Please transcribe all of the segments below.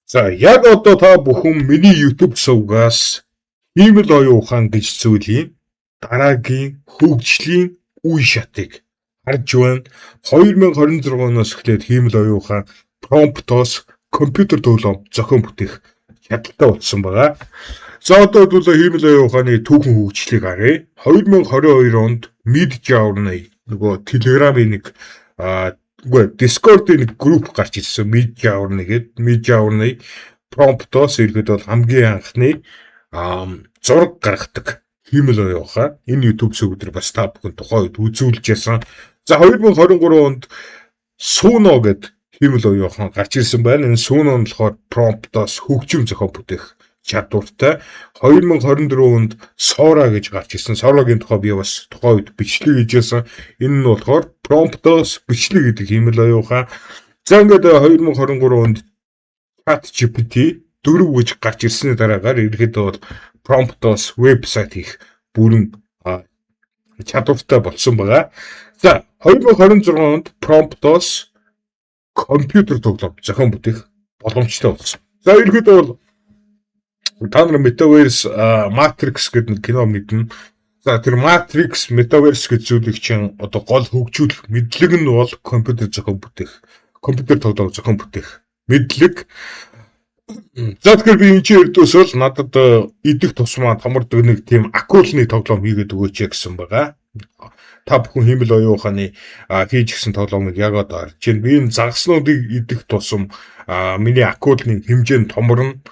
За яг одоо та бүхэн миний YouTube сувгаас хиймэл оюун ухаан гэж зүйлийн дараагийн хөгжлийн үе шатыг харж байна. 2026 оноос эхлээд хиймэл оюун ухаан промптоос компьютер тоглоом зохион бүтээх чадaltaй болсон байгаа. За одоо бол хиймэл оюун ухааны түүхэн хөгжлийг харъя. 2022 онд Midjourney нөгөө Telegram-ийн нэг Discord-ийн групп гарч ирсэн Midjourney гэдэг. Midjourney промптоос ирэхэд бол хамгийн анхны зураг гаргадаг хиймэл оюун ухаан. Энэ YouTube сувгаар бас та бүхэн тухайн үед үзүүлж ясан. За 2023 онд Suno гэдэг хиймэл оюун ухаан гарч ирсэн байна. Энэ Suno нь болохоор промптоос хөгжим зохион бүтээх чадвартай. 2024 онд Sora гэж гарч ирсэн. Sora-гийн тухай би бас тухайн үед бичлэг хийжсэн. Энэ нь болохоор промптоос бичлэг гэдэг хиймэл оюун ухаан. За ингээд 2023 онд ChatGPT 4 гэж гарч ирсний дараагаар ерөөхдөө бол промптоос вебсайт хийх бүрэн чадвартай болсон байгаа. За 2026 онд промптоос компьютер тоглоом зохион бүтээх боломжтой болсон. За ерөөхдөө бол та нар Metaverse Matrix гэдэг нэг кино мэднэ. За тэр Matrix Metaverse гэж зүйлийг чинь одоо гол хөгжүүлэх мэдлэг нь бол компьютер тоглоом зохион бүтээх мэдлэг. За тэгэхээр би энэ чинь эрдөөс бол надад идэх тусмаа томордог нэг тийм акулны тоглоом хийгээд өгөөч гэсэн байгаа. Та бүхэн хиймэл оюун ухааны хийж гисэн тоглоомыг яг одоо харж байна. Би энэ загаснуудыг идэх тусам миний акулны хэмжээ нь томорно.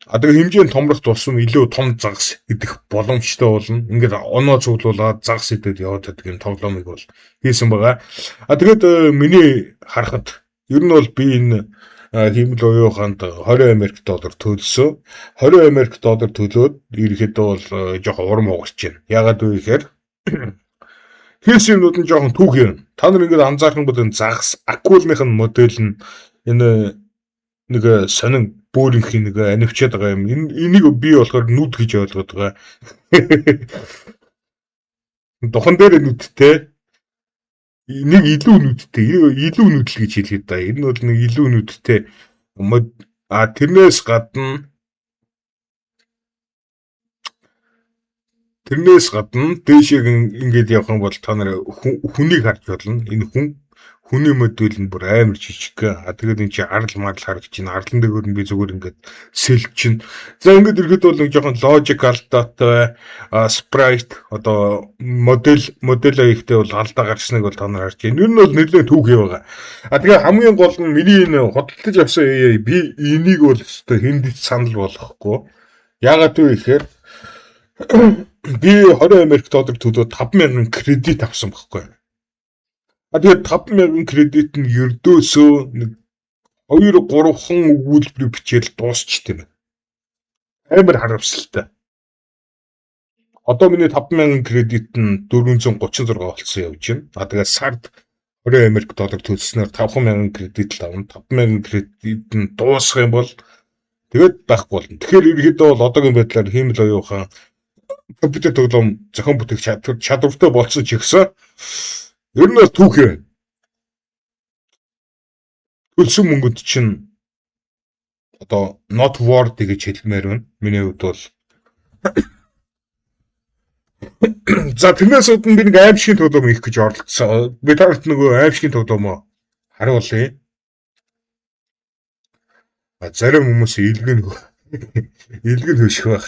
Одоо хэмжээ нь томрох тусам илүү том загас идэх боломжтой болно. Ингээд оноо цуглуулаад загас идээд яваад байдаг юм тоглоомыг бол хийсэн байгаа. Тэгээд миний харахад ер нь бол би энэ хиймэл оюун ухаанд $20 төлсөн. $20 төлөөд ирэхэд бол жоохон урам хугарч байна. Ягаад вэ гэхээр хийсэн юмнууд нь жоохон түүх юм. Та нар ингээд анзаархан бол энэ загас акулных нь модель нь энэ нэг сонин бөөрийнхний нэг анивчаад байгаа юм. Энийг би болохоор нүд гэж ойлгоод байгаа. Дохон дээр нүдтэй. Нэг илүү нүдтэй, илүү нүдл гэж хэлээд байгаа. Энэ бол нэг илүү нүдтэй. Тэрнээс гадна дээшээ ингээд явах юм бол та нар хүнийг харж болно. Энэ хүний модель нь бүр амар жижиг. Тэгээд энэ чи арал марал харагч чинь арлан дээгүүр нь би зүгээр ингээд сэлж чинь. За ингээд ирэхэд бол нэг жоохон logical data sprite одоо модель ихтэй бол алдаа гарсныг бол та нар харж байна. Энэ нь бол нэлээд түүхий байгаа. Тэгээ хамгийн гол нь миний энэ хөдөлтөж авсан AI би энийг бол өстой хиндэж санал болгохгүй. Яагаад вэ гэхээр би $20 төлөө 5,000 кредит авсан байхгүй. Тэгээд 5,000 кредит нь ердөөсөө нэг 2-3 өгүүлбэр бичээл дуусчихдээ байна. Амар харамсалтай. Одоо миний 5,000 кредит нь 436 болсон явж байна. Тэгээд сард $20 төлснөөр 5,000 кредит л авна. 5,000 кредит нь дуусах юм бол тэгээд байхгүй болно. Тэгэхээр ерөөдөө бол одоогийн байдлаар хиймэл оюун ухаан компьютер тоглоом зохион бүтээх чадвартай болсон ч ихсэн ер нь бол түүхээ байна. Төлсөн мөнгөнд чинь одоо not worthy гэж хэлмээр байна. Миний хувьд бол за тэрнээс би нэг аимшигын тоглоом хийх гэж оролдсон. Би тарт нөгөө аимшигын тоглоомоо харуулъя. Зарим хүмүүс илгэн хөших байх.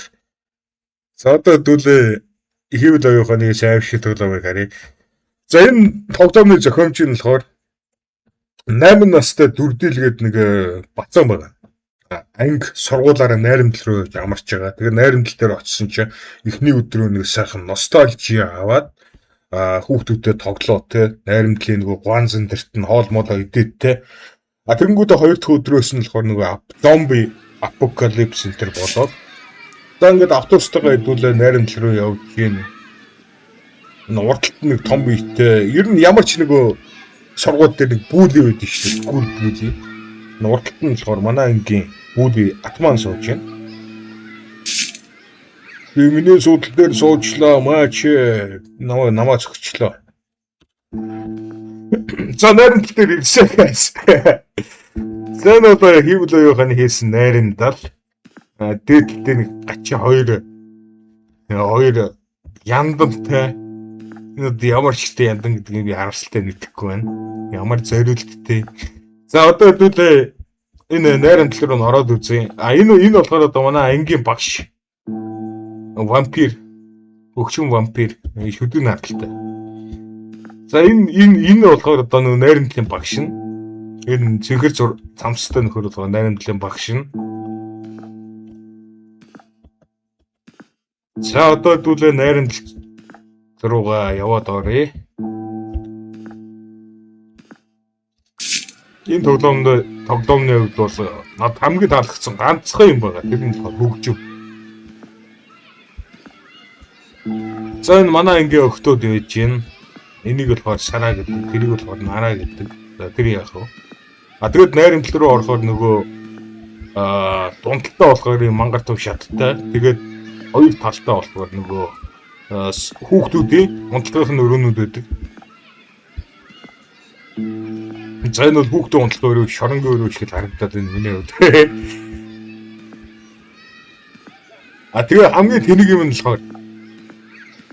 За одоо дүүлээ хиймэл оюун ухааны аимшигын тоглоомыг харъя. За энэ тоглоомны зохиомж нь болохоор 8 настай дүрдийлгээд нэг бацаан байгаа. Анги сургуулаараа найрамдал руу амарч байгаа. Тэгээ найрамдал дээр очисон чинь эхний өдрөө нэг сайхан ностальжи аваад хүүхдүүдэд тоглоо те найрамдлын нэг гуанзан дэрт нь хоол молоо идээд те. Тэгэнгүүтээ хоёр дахь өдрөөс нь болохоор нэг зомби апокалипс энэ болоод за ингээд автобустайгаа хэдүүлээ найрамдал руу явж гин. Урталт нэг том биетэй ер нь ямар ч нэг сургууль дээр нэг бүүли байдаг шүү дээ. Скул бүүли. Урталт нь болохоор манай ангийн бүүли атман сууж байна. Би миний суудлын дээр суучлаа маач намаа зогчлоо. За найрамдал дээр ирсэн guys. Зэн одоо хийвэл оюухан хийсэн найрамдал дээдэлтэй нэг гачи хоёр яндантай энэ ямар ч ихтэй яндан гэдгийг би харамсалтай мэдэхгүй байна. Ямар зориулттай. За одоо хэдүүлээ энэ найрамдал руу ороод үзье. Энэ болохоор одоо манай ангийн багш вампир өгчөн вампир шүдэн наадалтай. За энэ болохоор одоо нэг найрамдлын багш нь энэ цэнхэр цамцтай нөхөр болгоо найрамдлын багш нь. За одоо хэдүүлээ найрамдал руугаа яваад оръё. Энэ тоглоомны хувьд бол над хамгийн таалагдсан ганцхан юм байгаа. Тэр нь хөгжим. За энэ манай ангийн охтууд байж гин. Энийг болохоор сараа гэдэг, тэрийг болохоор нараа гэдэг. За тэр яах вэ? Тэгээд найрамдал руу орохоор нөгөө дундалтаа болохоор юм мангар төв шаттай. Тэгээд хоёр талтай болохоор нөгөө хүүхдүүдийн унтлагын өрөөнүүд байдаг. За энэ бол хүүхдийн унтлагын өрөө шоронгийн өрөө шиг харагдаад байна миний хувьд. Тэгээ хамгийн тэнэг юм нь болохоор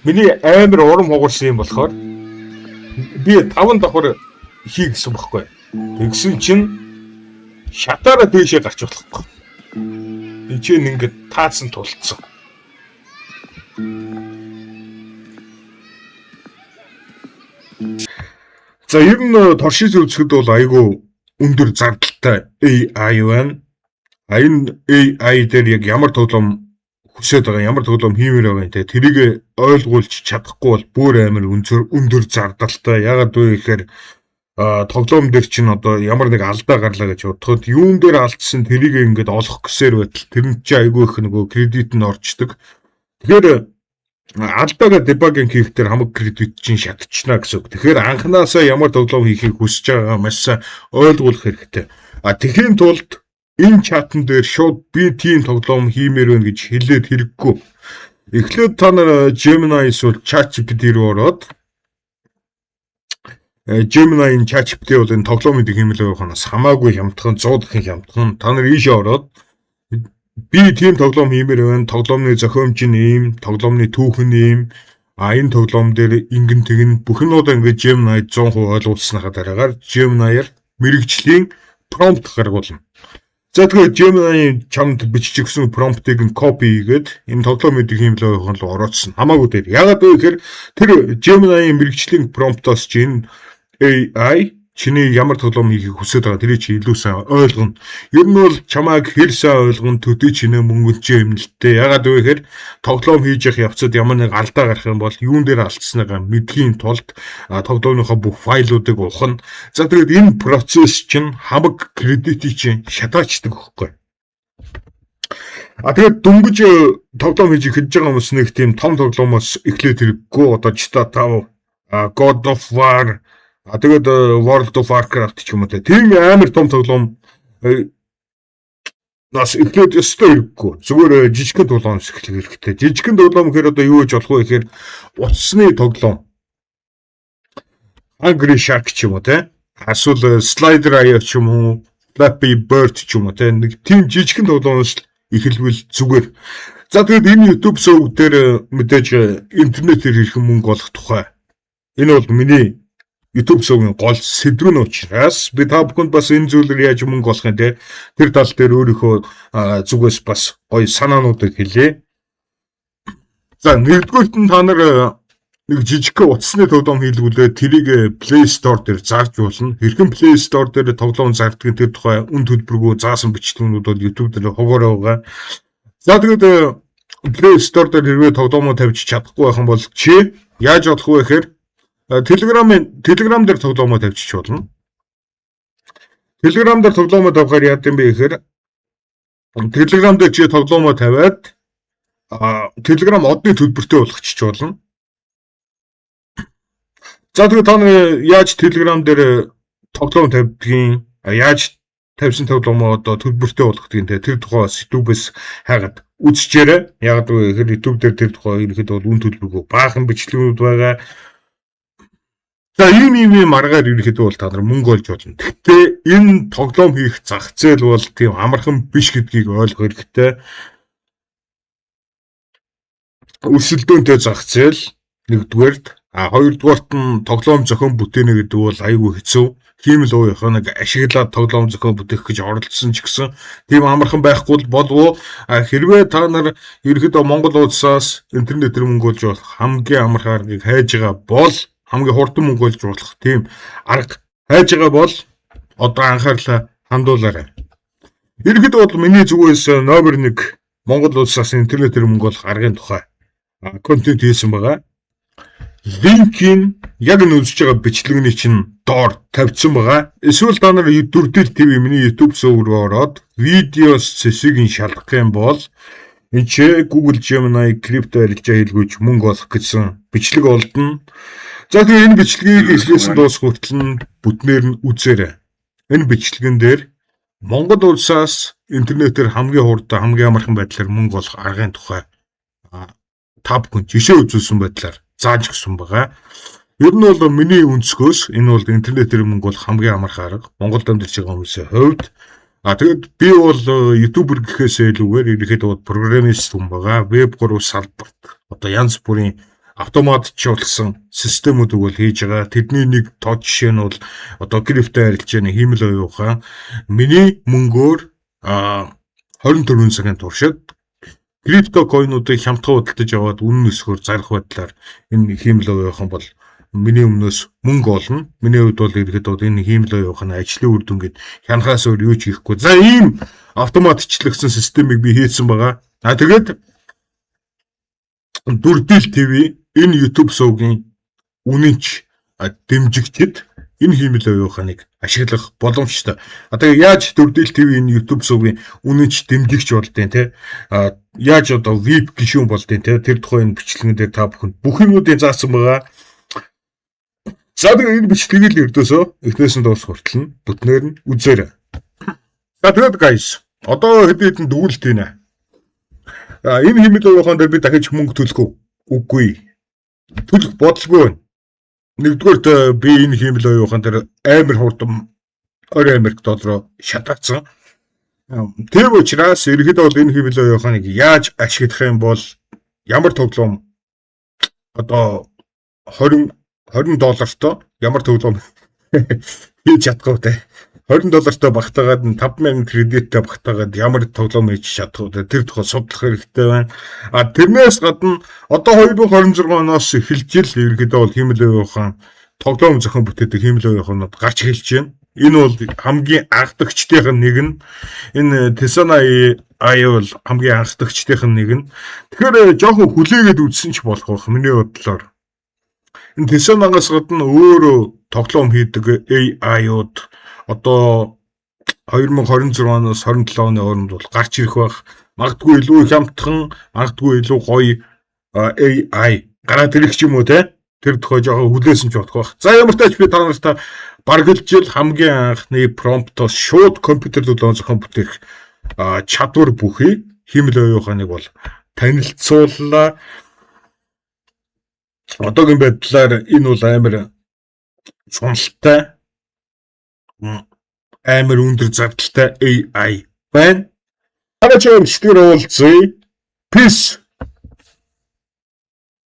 миний амар урам хугарсан юм болохоор би 5 давхар хий гэсэн бохгүй. Тэгсэн чинь шатаараа дээшээ гарч болохгүй. Энд чинь ингээд таацсан тулцсан. За ер нь торшиж үзэхэд бол айгүй өндөр зардалтай AI байна. Энэ AI дээр яг ямар тоглоом хүсэж байгаа, ямар тоглоом хиймээр байгаа юм те тэрийг ойлгуулж чадахгүй бол бүр амар өндөр зардалтай. Ягаад вэ гэхээр тоглоом дээр чинь одоо ямар нэг алдаа гарлаа гэж бодоход юун дээр алдсан тэрийг ингээд олох гэсээр байтал тэр нь чи айгүй их нөгөө кредит нь орчдөг. Тэгэхээр алдаагаа дебагинг хийх дээр хамаг кредит чинь шатчихна гэсэн үг. Тэгэхээр анханасаа ямар тоглоом хийхийг хүсэж байгаа маш сайн ойлгуулах хэрэгтэй. Тэхийн тулд энэ чатан дээр шууд би тийм тоглоом хиймээр байна гэж хэлээд хэрэггүй. Эхлээд та нар Gemini эсвэл ChatGPT руу ороод Gemini-ийн ChatGPT бол энэ тоглоомыг хиймэл байханаас хамаагүй хямдхан 100 дахин хямдхан. Та нар ийшээ ороод би тийм тоглоом хиймээр байна. Тоглоомны зохиомж нь ийм, тоглоомны түүх нь ийм. Энэ тоглоом дээр ингэн тэгнэ бүхнүүд ингээд Gemini 100% ойлгуулсныхаа дараагаар Gemini-аар мэрэгжлийн prompt гаргуулна. За тэгээд Gemini чамд бичиж өгсөн prompt-ыг нь copy хийгээд энэ тоглоомыг хиймэл байхын руу оруулсан. Хамаагүй дээр. Ягаад вэ гэхээр тэр Gemini-ийн мэрэгжлийн prompt-оос чинь AI чиний ямар тоглоом хийхийг хүсэж байгаа тэрийг чи илүү сайн ойлгоно. Ер нь бол чамайг хэр сайн ойлгоно төдий чинээ мөнгөнд чи юм л дээ. Ягаад вэ гэхээр тоглоом хийж явах явцад ямар нэг алдаа гарах юм бол юун дээр алдсанагаа мэдхийн тулд тоглоомынхоо бүх файлуудыг ухна. За тэгээд энэ процесс чинь хамаг кредитийг чинь шатаачдаг байхгүй. Тэгээд дөнгөж тоглоом хийж эхэлж байгаа хүмүүс нэг тийм том тоглоомоос эхлээд хэрэггүй. Одоо GTA 5, God of War тэгээд World of Warcraft ч юм уу тийм амар том тоглоом нас эхлээд өстой хэрэггүй. Зүгээр жижигхэн тоглоомс эхлэх хэрэгтэй. Жижигхэн тоглоом гэхээр одоо юу гэж болох вэ гэхээр утасны тоглоом. Angry Shark ч юм уу те. Эсвэл Slider Eye ч юм уу, Flappy Bird ч юм уу те. Нэг тийм жижигхэн тоглоомоос эхэлвэл зүгээр. За тэгээд энэ YouTube сувг дээр мэдээж интернетээр хэрхэн мөнгө олох тухай. Энэ бол миний YouTube сувгийн гол сэдв нь учраас би та бүхэнд бас энэ зүйлээр яаж мөнгө олох юм те тэр тал дээр өөрийнхөө зүгээс бас гоё санаануудыг хэлье. За нэгдүгээрт нь та нар нэг жижигхэн утасны тоглоом хийлгүүлээ тэрийг Play Store дээр зарж болно. Хэрхэн Play Store дээр тоглоом зардгийг тэр тухай үн төлбөргүй заасан бичлэгнүүд бол YouTube дээр хогоороо байгаа. За тэгээд Play Store дээр хэрвээ тоглоомоо тавьж чадахгүй байх юм бол чи яаж олох вэ гэхээр Telegram дээр тоглоомоо тавьчих болно. Telegram дээр тоглоомоо тавихаар яа гэм бэ гэхээр Telegram дээр чи тоглоомоо тавиад Telegram одны төлбөртэй болгочих болно. За тэгээд та нар яаж Telegram дээр тоглоом тавьдгийг, яаж тавьсан тоглоомоо одоо төлбөртэй болгодгийг тэр тухайс YouTube-с хайгаад үзчихээрэй. Яг гэхээр YouTube дээр тэр тухай ерөөхдөө бол үн төлбөргүй баахан бичлэгүүд байгаа. За ийм аргаар ерөнхийдөө бол та нар мөнгө олж болно. Гэхдээ энэ тоглоом хийх зах зээл бол тийм амархан биш гэдгийг ойлгох хэрэгтэй. Өсөлтөөнтэй зах зээл нэгдүгээрт, хоёрдугаарт нь тоглоом зохион бүтээнэ гэдэг бол айгүй хэцүү. Тийм л уух нэг ашиглаад тоглоом зохион бүтээх гэж оролцсон ч гэсэн тийм амархан байхгүй болов. Хэрвээ та нар ерөнхийдөө Монгол улсаас интернетээр мөнгө олж болох хамгийн амархан аргыг хайж байгаа бол хамгийн хурдан мөнгө олж болох тийм арга хайж байгаа бол одоо анхаарлаа хандуулаарай. Ерөнхийдөө бол миний зүгээс номер 1 Монгол улсаас интернетээр мөнгө олох аргын тухай контент хийсэн байгаа. Линкийн яг энэ үзэж байгаа бичлэгний чинь доор тавьсан байгаа. Эсвэл та нар Дүрдэл ТV миний YouTube сувг руу ороод видео сэсгийг шалгах юм бол энэ ч Google Gemini крипто арилжаа хэлгүүж мөнгө олох гэсэн бичлэг олдно. За тэгээ энэ бичлэгийг эхлээс дуусах хүртэл нь бүтнээр нь үзээрэй. Энэ бичлэгэн дээр Монгол улсаас интернетээр хамгийн хурдан хамгийн амархан байдлаар мөнгө олох аргын тухай та бүхэн жишээ үзүүлсэн байдлаар зааж өгсөн байгаа. Ер нь бол миний өнцгөөс энэ бол интернетээр мөнгө олох хамгийн амархан арга Монголд амьдарч байгаа хүмүүсийн хувьд. Тэгэд би бол ютубер гэхээс илүүгээр ерөнхийдөө программист хүн байгаа. Веб 3 салбарт одоо янз бүрийн автоматжуулсан системүүдийг бол хийж байгаа. Тэдний нэг тод жишээ нь бол одоо крипто арилжааны хиймэл оюухан миний мөнгөөр 24 цагийн туршид крипто койнуудыг хямдхан худалдаж аваад үнэн өсгөр зарах байдлаар энэ хиймэл оюухан бол миний өмнөөс мөнгө олно. Миний хувьд бол ерөөдөө энэ хиймэл оюухан ажлын үр дүн гэд хянахаас өөр юу ч хийхгүй. За ийм автоматчлагдсан системийг би хийсэн байгаа. Тэгээд Дүрдэл ТV энэ YouTube сувгийн үнэнч дэмжигчд энэ хиймэл оюуханыг ашиглах боломжтой. Одоо яаж Дүрдэл ТV энэ YouTube сувгийн үнэнч дэмжигч болдیں۔ Тэ яаж одоо VIP гишүүн болдیں۔ Тэ тэр тухай энэ бичлэгэн дээр та бүхэнд бүх юмнуудыг заасан байгаа. За тэгээ энэ бичлэгийг л өрдөөсөө эхнээс нь дуусах хүртэл нь бүтнээр нь үзээрэй. За тэгээд guys одоо хэд хэдэн дүгнэлтийнэ. Энэ хиймэл оюухан дээр би дахиж мөнгө төлөх үгүй. Төлөх бодлого байна. Нэгдүгээрт би энэ хиймэл оюухан дээр амар хурдан $20 шатаацсан. Тэр учраас ерөнхийдөө бол энэ хиймэл оюуханыг яаж ашиглах юм бол ямар тоглоом одоо $20 ямар тоглоом хийж чадах вэ? $20 багтаагаад $5,000 кредиттэй багтаагаад ямар тоглоом хийж чадах вэ? Тэр тухай судлах хэрэгтэй байна. Тэрнээс гадна одоо 2026 оноос эхэлж ил ерөнхийдөө бол хиймэл оюухан тоглоом зохион бүтээдэг хиймэл оюуханууд гарч эхэлж байна. Энэ бол хамгийн анхдагчдын нэг нь. Энэ Tesona AI бол хамгийн анхдагчдын нэг нь. Тэгэхээр жоохон хүлээгээд үзсэн ч болох байх миний бодлоор. Энэ Tesona-гаас гадна өөр тоглоом хийдэг AI-уд одоо 2026 оноос 27 оны хооронд бол гарч ирэх байх. Магадгүй илүү хямдхан, магадгүй илүү гоё AI гараад ирэх ч юм уу те. Тэр тухай жоохон хүлээсэн ч бодох байх. За ямар ч тач би та нартай бараг л жил хамгийн анхны промптоос шууд компьютер төлөв зохион бүтээх чадвар бүхий хиймэл оюуханыг бол танилцууллаа. Одоогийн байдлаар энэ бол амар чухалтай амар өндөр зардалтай AI байна. Хараач бичлэгээр уулзъя. Peace.